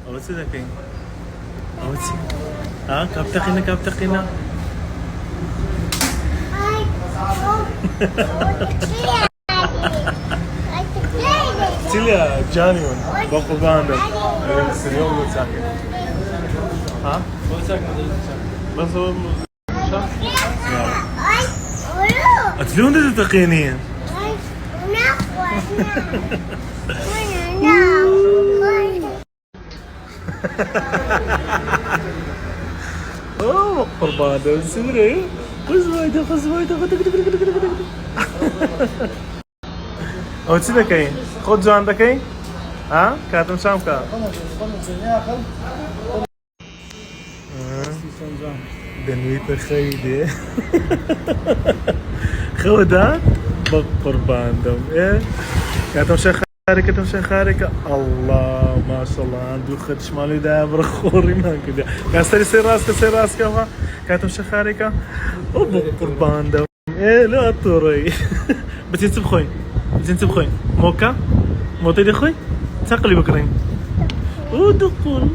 أوتي ذاكين أوتي كابتقينا تيليا جانيون بقول باندم اليوم مو ساكن ها مو ساكن بس هو أتلون تتقينين اوه قربان سمري خزويده او تسيدا كاين خد جو عندك كاين ها كاتم شامكا دنيت خيدي خودات بقربان دم ايه كاتم شيخ خاركة الله ما شاء الله عنده خد شمالي ده برخوري ما كده كاستري سير راسك ها كاتم شخاركة وبقربان دم ايه لا توري بتنسب خوين موكا موتي دي خوي تقلي بكرين ودقول